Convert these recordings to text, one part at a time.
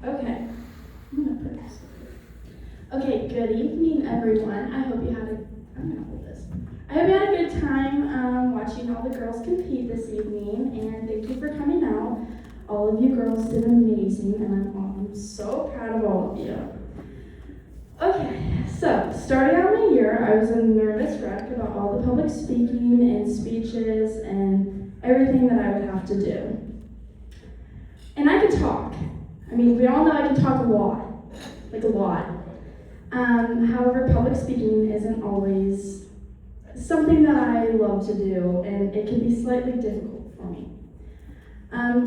Okay, I'm gonna put this. Okay, good evening, everyone. I'm gonna hold this. I hope you had a good time watching all the girls compete this evening, and thank you for coming out. All of you girls did amazing, and I'm so proud of all of you. Okay, so starting out my year, I was a nervous wreck about all the public speaking and speeches and everything that I would have to do. And I can talk. I mean, we all know I can talk a lot, like a lot. However, public speaking isn't always something that I love to do, and it can be slightly difficult for me.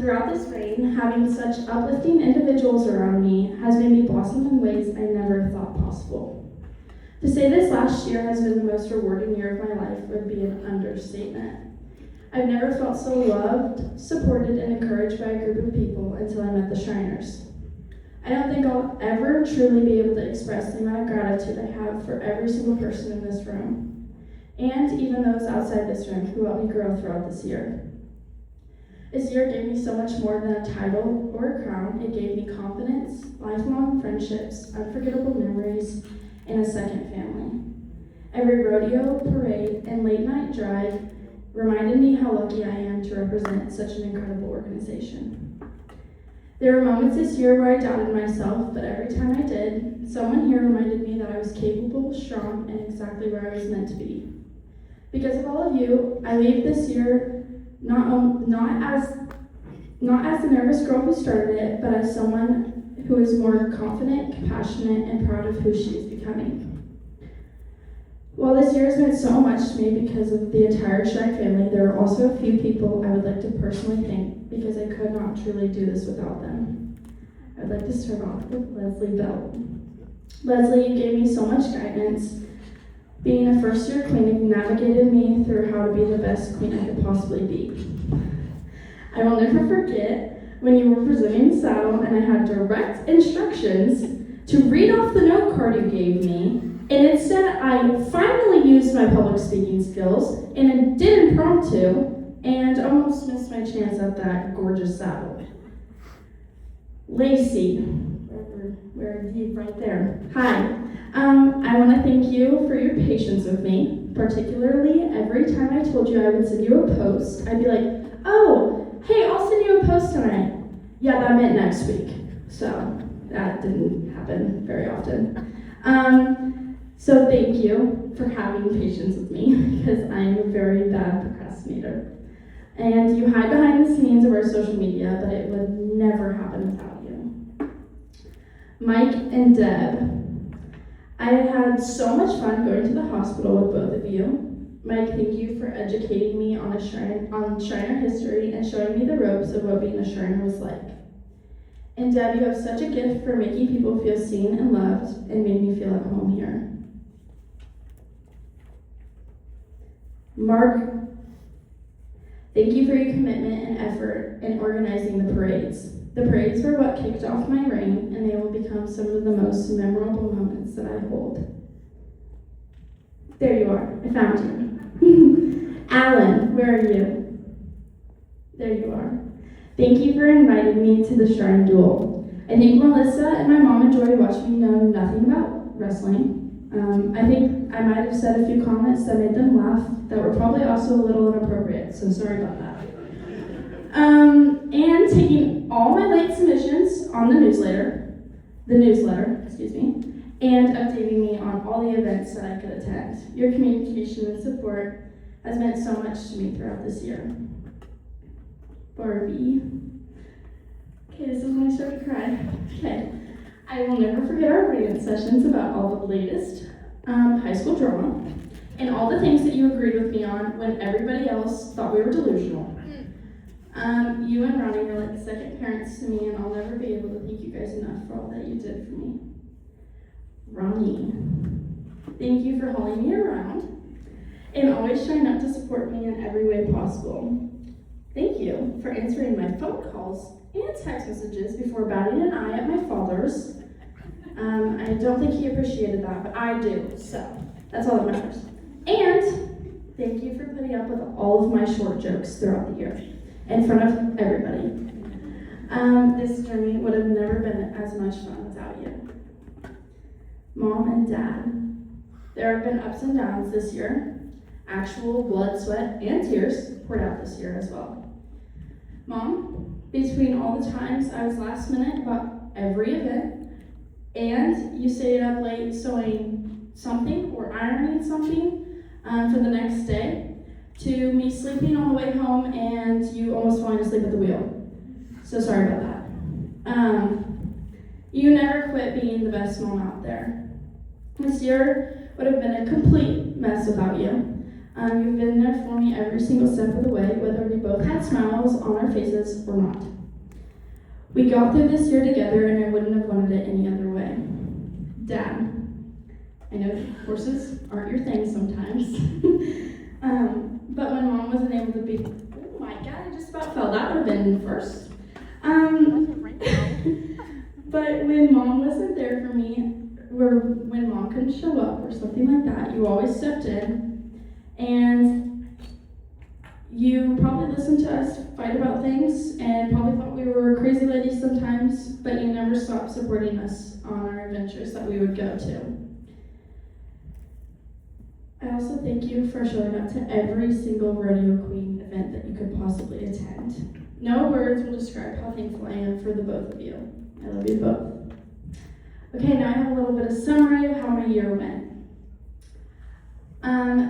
Throughout this reign, having such uplifting individuals around me has made me blossom in ways I never thought possible. To say this last year has been the most rewarding year of my life would be an understatement. I've never felt so loved, supported, and encouraged by a group of people until I met the Shriners. I don't think I'll ever truly be able to express the amount of gratitude I have for every single person in this room, and even those outside this room who helped me grow throughout this year. This year gave me so much more than a title or a crown. It gave me confidence, lifelong friendships, unforgettable memories, and a second family. Every rodeo, parade, and late night drive reminded me how lucky I am to represent such an incredible organization. There were moments this year where I doubted myself, but every time I did, someone here reminded me that I was capable, strong, and exactly where I was meant to be. Because of all of you, I leave this year not as the nervous girl who started it, but as someone who is more confident, compassionate, and proud of who she is becoming. While this year has meant so much to me because of the entire Shrine family, there are also a few people I would like to personally thank because I could not truly do this without them. I would like to start off with Leslie Bell. Leslie, you gave me so much guidance. Being a first-year queen, you navigated me through how to be the best queen I could possibly be. I will never forget when you were presenting the saddle and I had direct instructions to read off the note card you gave me, and instead I finally used my public speaking skills and it did impromptu and almost missed my chance at that gorgeous saddle. Lacey, where are you? Right there. Hi. I want to thank you for your patience with me. Particularly, every time I told you I would send you a post, I'd be like, oh, hey, I'll send you a post tonight. Yeah, that meant next week. So that didn't happen very often. So thank you for having patience with me because I'm a very bad procrastinator. And you hide behind the scenes of our social media, but it would never happen without you. Mike and Deb, I had so much fun going to the hospital with both of you. Mike, thank you for educating me on Shriner history and showing me the ropes of what being a Shriner was like. And Deb, you have such a gift for making people feel seen and loved and made me feel at home here. Mark, thank you for your commitment and effort in organizing the parades. The parades were what kicked off my reign, and they will become some of the most memorable moments that I hold. There you are. I found you. Alan, where are you? There you are. Thank you for inviting me to the Shrine Duel. I think Melissa and my mom enjoyed watching me know nothing about wrestling. I think I might have said a few comments that made them laugh that were probably also a little inappropriate, so sorry about that. And taking all my late submissions on the newsletter, and updating me on all the events that I could attend. Your communication and support has meant so much to me throughout this year. Barbie. Okay, this is when I start to cry. Okay. I will never forget our reading sessions about all the latest high school drama and all the things that you agreed with me on when everybody else thought we were delusional. You and Ronnie were like second parents to me, and I'll never be able to thank you guys enough for all that you did for me. Ronnie, thank you for holding me around and always trying up to support me in every way possible. Thank you for answering my phone calls and text messages before batting an eye at my father's. I don't think he appreciated that, but I do, so that's all that matters. And thank you for putting up with all of my short jokes throughout the year in front of everybody. This journey would have never been as much fun without you. Mom and Dad, there have been ups and downs this year. Actual blood, sweat, and tears poured out this year as well. Mom, between all the times I was last minute about every event, and you stayed up late sewing something or ironing something for the next day, to me sleeping on the way home and you almost falling asleep at the wheel. So sorry about that. You never quit being the best mom out there. This year would have been a complete mess without you. You've been there for me every single step of the way, whether we both had smiles on our faces or not. We got through this year together, and I wouldn't have wanted it any other way. Dad, I know horses aren't your thing sometimes, but when Mom wasn't able to be, oh my God, I just about fell. That would have been first. But when Mom wasn't there for me, or when Mom couldn't show up or something like that, you always stepped in. And you probably listened to us fight about things and probably thought we were crazy ladies sometimes, but you never stopped supporting us on our adventures that we would go to. I also thank you for showing up to every single Rodeo Queen event that you could possibly attend. No words will describe how thankful I am for the both of you. I love you both. Okay, now I have a little bit of summary of how my year went.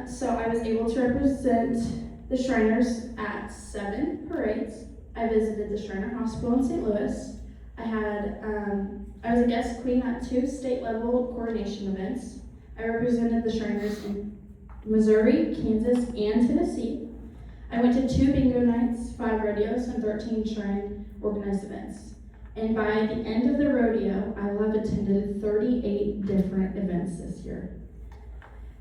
So I was able to represent the Shriners at 7 parades. I visited the Shriner Hospital in St. Louis. I was a guest queen at 2 state-level coordination events. I represented the Shriners in Missouri, Kansas, and Tennessee. I went to 2 bingo nights, 5 rodeos, and 13 Shrine organized events. And by the end of the rodeo, I will have attended 38 different events this year.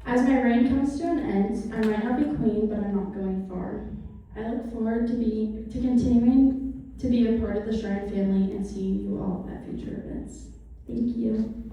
As my reign comes to an end, I might not be queen, but I'm not going far. I look forward to continuing to be a part of the Shrine family and seeing you all at future events. Thank you.